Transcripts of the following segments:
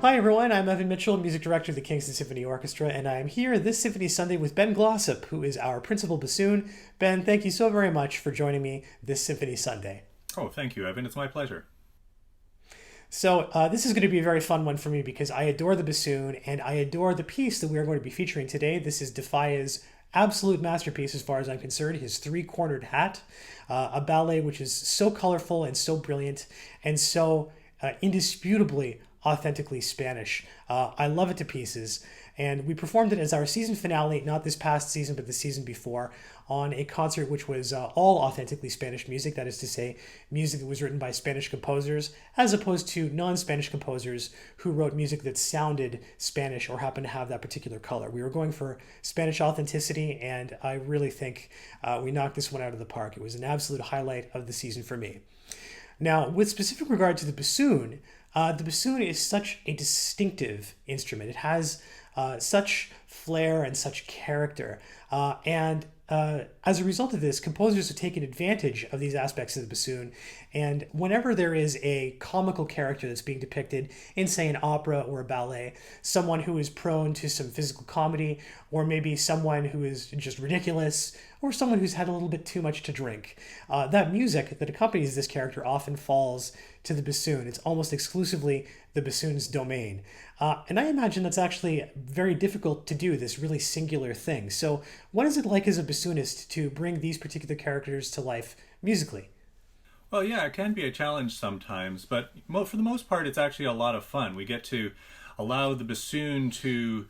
Hi everyone, I'm Evan Mitchell, music director of the Kingston Symphony Orchestra, and I'm here this Symphony Sunday with Ben Glossop, who is our principal bassoon. Ben, thank you so very much for joining me this Symphony Sunday. Oh, thank you, Evan. It's my pleasure. This is going to be a very fun one for me because I adore the bassoon and I adore the piece that we are going to be featuring today. This is Defia's absolute masterpiece as far as I'm concerned, his Three Cornered Hat, a ballet which is so colorful and so brilliant and so indisputably authentically Spanish. I love it to pieces. And we performed it as our season finale, not this past season, but the season before, on a concert which was all authentically Spanish music. That is to say, music that was written by Spanish composers, as opposed to non-Spanish composers who wrote music that sounded Spanish or happened to have that particular color. We were going for Spanish authenticity, and I really think we knocked this one out of the park. It was an absolute highlight of the season for me. Now, with specific regard to the bassoon is such a distinctive instrument. It has such flair and such character. And as a result of this, composers have taken advantage of these aspects of the bassoon. And whenever there is a comical character that's being depicted in, say, an opera or a ballet, someone who is prone to some physical comedy, or maybe someone who is just ridiculous, or someone who's had a little bit too much to drink, that music that accompanies this character often falls to the bassoon. It's almost exclusively the bassoon's domain. And I imagine that's actually very difficult to do, this really singular thing. So what is it like as a bassoonist to bring these particular characters to life musically? Well, yeah, it can be a challenge sometimes, but for the most part, it's actually a lot of fun. We get to allow the bassoon to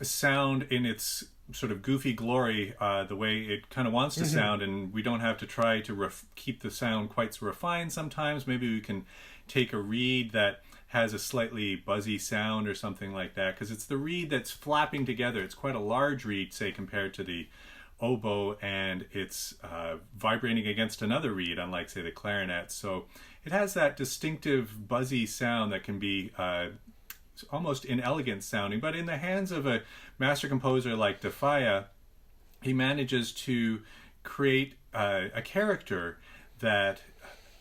sound in its sort of goofy glory, the way it kind of wants to sound, and we don't have to try to keep the sound quite so refined sometimes. Maybe we can take a reed that has a slightly buzzy sound or something like that, because it's the reed that's flapping together. It's quite a large reed, say, compared to the oboe, and it's vibrating against another reed, unlike, say, the clarinet. So it has that distinctive buzzy sound that can be almost inelegant sounding, but in the hands of a master composer like Defia, he manages to create a character that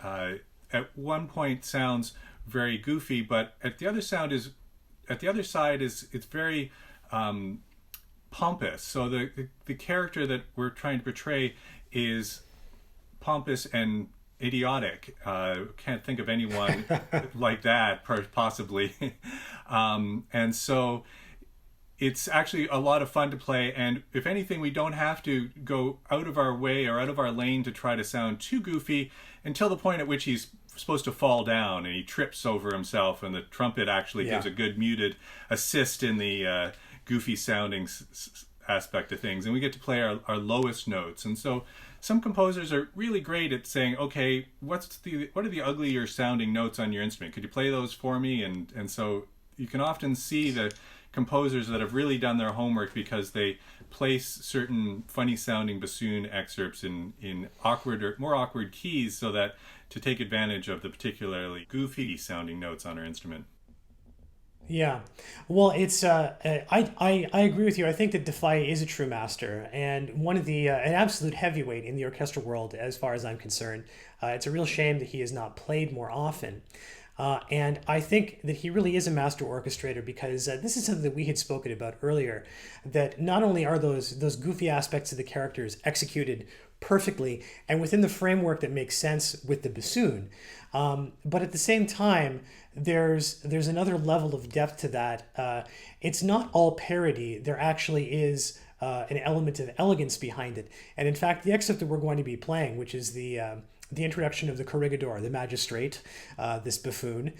at one point sounds very goofy, but at the other side is it's very pompous. So the character that we're trying to portray is pompous and idiotic. Can't think of anyone like that, possibly. And so it's actually a lot of fun to play. And if anything, we don't have to go out of our way or out of our lane to try to sound too goofy until the point at which he's supposed to fall down and he trips over himself, and the trumpet actually gives a good muted assist in the goofy sounding aspect of things, and we get to play our lowest notes. And so some composers are really great at saying, okay, what are the uglier sounding notes on your instrument? Could you play those for me? And so you can often see the composers that have really done their homework because they place certain funny sounding bassoon excerpts in awkward or more awkward keys, so that to take advantage of the particularly goofy sounding notes on our instrument. Yeah, well, it's I agree with you. I think that Defy is a true master and one of the an absolute heavyweight in the orchestral world, as far as I'm concerned. It's a real shame that he is not played more often. And I think that he really is a master orchestrator because this is something that we had spoken about earlier, that not only are those goofy aspects of the characters executed perfectly and within the framework that makes sense with the bassoon, but at the same time, there's another level of depth to that. It's not all parody. There actually is an element of elegance behind it. And in fact, the excerpt that we're going to be playing, which is the introduction of the corregidor, the magistrate, this buffoon,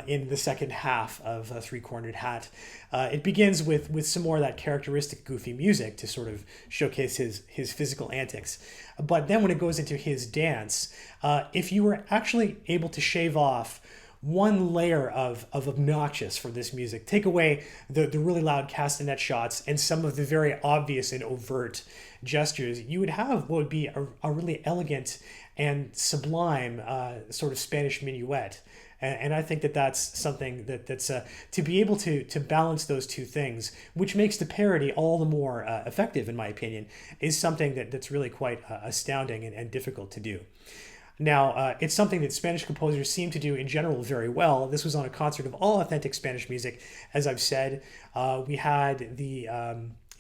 in the second half of Three Cornered Hat. It begins with some more of that characteristic goofy music to sort of showcase his physical antics. But then when it goes into his dance, if you were actually able to shave off one layer of obnoxious from this music, take away the really loud castanet shots and some of the very obvious and overt gestures, you would have what would be a really elegant and sublime sort of Spanish minuet. And I think that that's something that's to be able to balance those two things, which makes the parody all the more effective, in my opinion, is something that's really quite astounding and difficult to do. Now, it's something that Spanish composers seem to do in general very well. This was on a concert of all authentic Spanish music. As I've said, we had the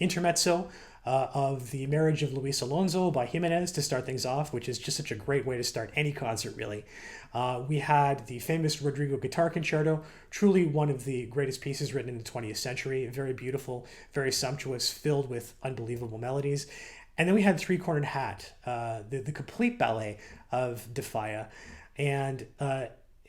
intermezzo of the Marriage of Luis Alonso by Jimenez to start things off, which is just such a great way to start any concert, really. We had the famous Rodrigo Guitar Concerto, truly one of the greatest pieces written in the 20th century. Very beautiful, very sumptuous, filled with unbelievable melodies. And then we had Three Cornered Hat, the complete ballet of De Falla. And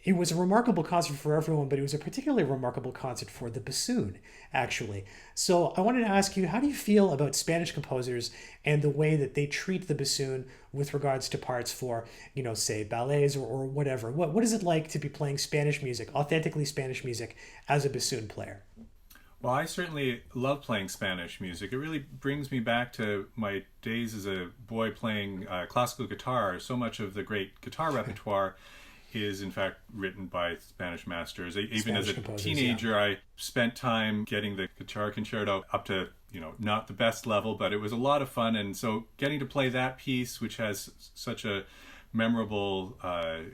it was a remarkable concert for everyone, but it was a particularly remarkable concert for the bassoon, actually. So I wanted to ask you, how do you feel about Spanish composers and the way that they treat the bassoon with regards to parts for, say, ballets or whatever? What is it like to be playing Spanish music, authentically Spanish music, as a bassoon player? Well, I certainly love playing Spanish music. It really brings me back to my days as a boy playing classical guitar. So much of the great guitar repertoire is in fact written by Spanish masters. Even as a teenager, yeah. I spent time getting the guitar concerto up to, not the best level, but it was a lot of fun. And so getting to play that piece, which has such a memorable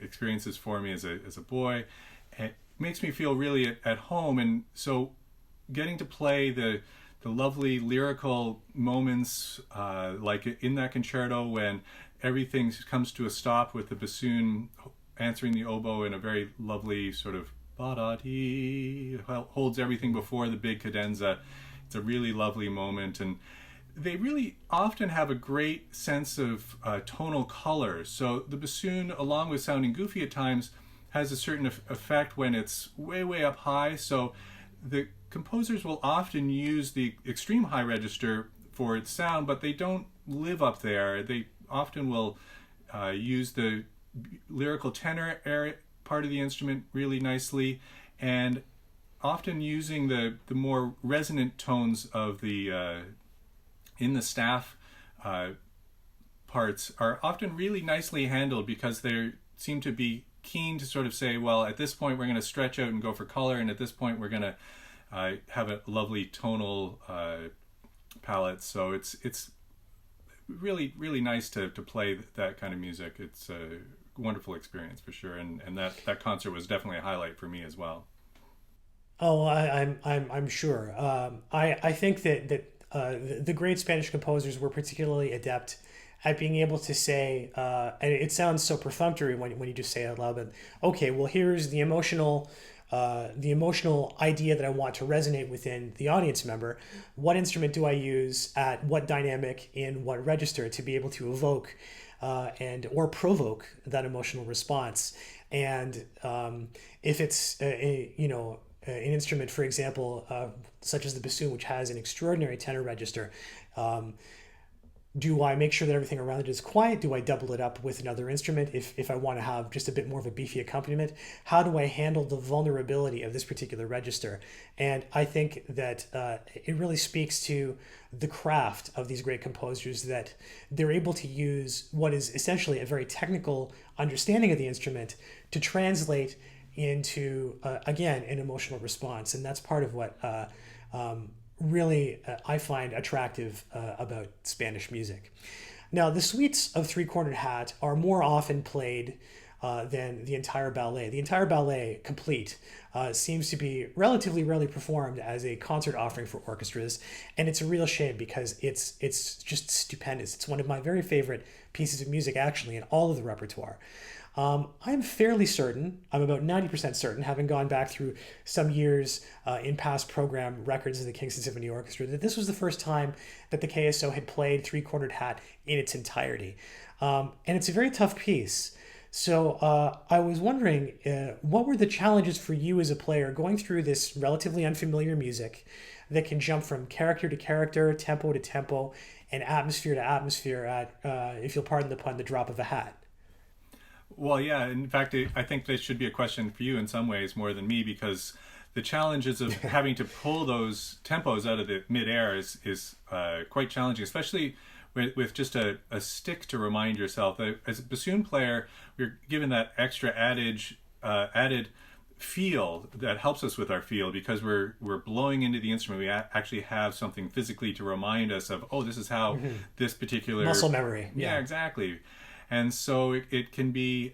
experiences for me as a boy, it makes me feel really at home. And so getting to play the lovely lyrical moments, like in that concerto when everything comes to a stop with the bassoon answering the oboe in a very lovely sort of ba-da-dee, holds everything before the big cadenza. It's a really lovely moment, and they really often have a great sense of tonal color. So the bassoon, along with sounding goofy at times, has a certain effect when it's way, way up high. So the composers will often use the extreme high register for its sound, but they don't live up there. They often will use the lyrical tenor area, part of the instrument really nicely, and often using the more resonant tones of the in the staff parts are often really nicely handled, because they seem to be keen to sort of say, well, at this point we're going to stretch out and go for color, and at this point we're going to have a lovely tonal palette. So it's really, really nice to play that kind of music. It's a wonderful experience for sure, and that concert was definitely a highlight for me as well. Oh, I'm sure. I think that the great Spanish composers were particularly adept at being able to say, and it sounds so perfunctory when you just say it out loud, but okay, well, here's the emotional idea that I want to resonate within the audience member. What instrument do I use at what dynamic in what register to be able to evoke or provoke that emotional response? And if it's an instrument, for example, such as the bassoon, which has an extraordinary tenor register, do I make sure that everything around it is quiet? Do I double it up with another instrument if I want to have just a bit more of a beefy accompaniment? How do I handle the vulnerability of this particular register? And I think that it really speaks to the craft of these great composers, that they're able to use what is essentially a very technical understanding of the instrument to translate into, again, an emotional response. And that's part of what really I find attractive about Spanish music. Now, the suites of Three Cornered Hat are more often played than the entire ballet. The entire ballet, complete, seems to be relatively rarely performed as a concert offering for orchestras, and it's a real shame, because it's just stupendous. It's one of my very favorite pieces of music, actually, in all of the repertoire. I'm fairly certain, I'm about 90% certain, having gone back through some years in past program records of the Kingston Symphony Orchestra, that this was the first time that the KSO had played Three Cornered Hat in its entirety. And it's a very tough piece. So I was wondering, what were the challenges for you as a player going through this relatively unfamiliar music that can jump from character to character, tempo to tempo, and atmosphere to atmosphere at, if you'll pardon the pun, the drop of a hat? Well, yeah, in fact, I think this should be a question for you in some ways more than me, because the challenges of having to pull those tempos out of the midair is quite challenging, especially with just a stick to remind yourself. As a bassoon player, we're given that extra added feel that helps us with our feel, because we're blowing into the instrument. We actually have something physically to remind us of, oh, this is how this particular muscle memory. Yeah, exactly. and so it can be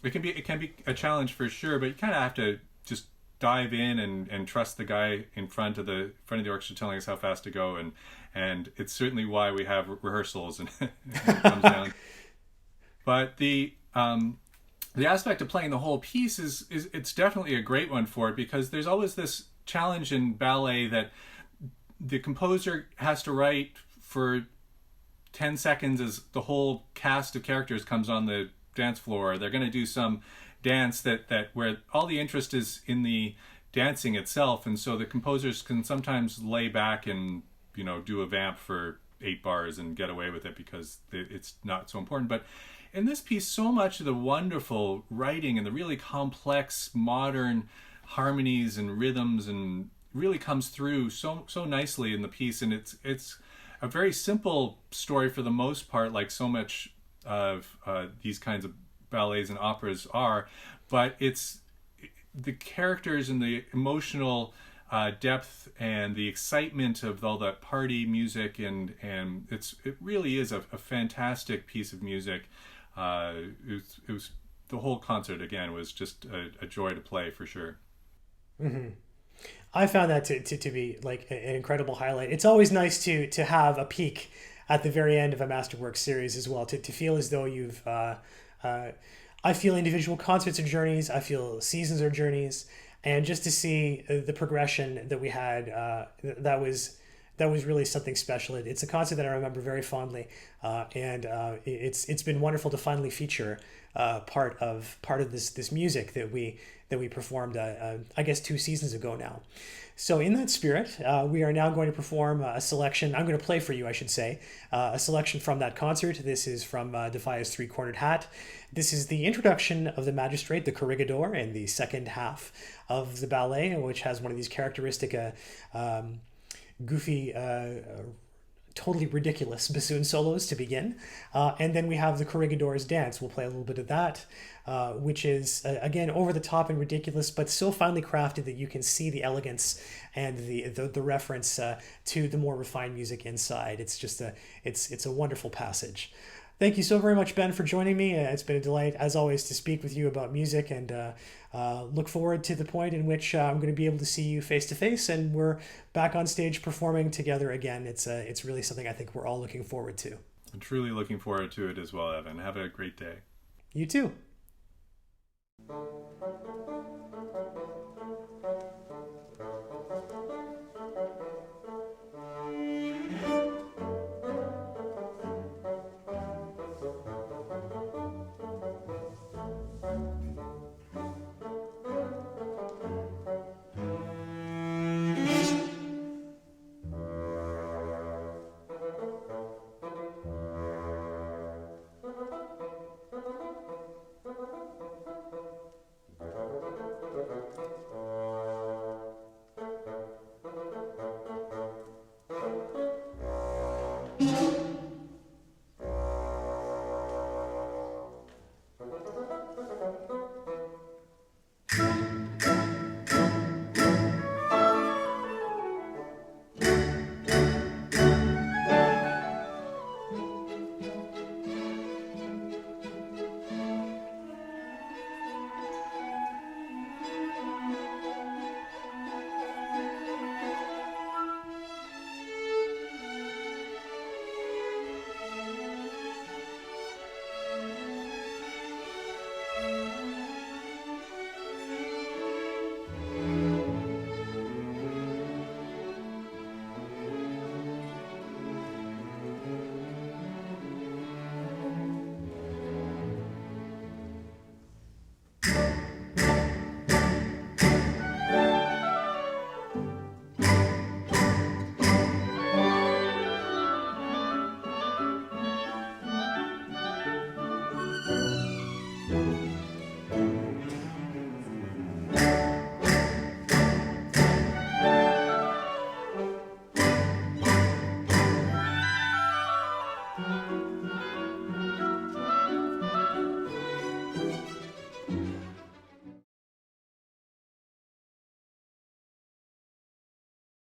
it can be a challenge for sure. But you kind of have to just dive in and trust the guy in front of the orchestra telling us how fast to go, and it's certainly why we have rehearsals and it comes down. But the aspect of playing the whole piece is it's definitely a great one for it, because there's always this challenge in ballet that the composer has to write for 10 seconds as the whole cast of characters comes on the dance floor. They're going to do some dance that where all the interest is in the dancing itself, and so the composers can sometimes lay back and do a vamp for 8 bars and get away with it because it's not so important. But in this piece, so much of the wonderful writing and the really complex modern harmonies and rhythms and really comes through so nicely in the piece. And it's a very simple story for the most part, like so much of these kinds of ballets and operas are, but it's the characters and the emotional depth and the excitement of all that party music, and it really is a fantastic piece of music. It was the whole concert again was just a joy to play for sure. Mm-hmm. I found that to be like an incredible highlight. It's always nice to have a peek at the very end of a Masterworks series as well, to feel as though you've I feel individual concerts are journeys, I feel seasons are journeys, and just to see the progression that we had, that was really something special. It's a concert that I remember very fondly, and it's been wonderful to finally feature part of this music that we performed, I guess 2 seasons ago now. So in that spirit, we are now going to perform a selection. I'm going to play for you, I should say, a selection from that concert. This is from Falla's Three Cornered Hat. This is the introduction of the Magistrate, the Corregidor, in the second half of the ballet, which has one of these characteristic goofy, totally ridiculous bassoon solos to begin. And then we have the Corregidor's Dance. We'll play a little bit of that, which is, again, over the top and ridiculous, but so finely crafted that you can see the elegance and the reference to the more refined music inside. It's just it's a wonderful passage. Thank you so very much, Ben, for joining me. It's been a delight, as always, to speak with you about music, and look forward to the point in which I'm going to be able to see you face to face, and we're back on stage performing together again. It's really something I think we're all looking forward to. I'm truly looking forward to it as well, Evan. Have a great day. You too.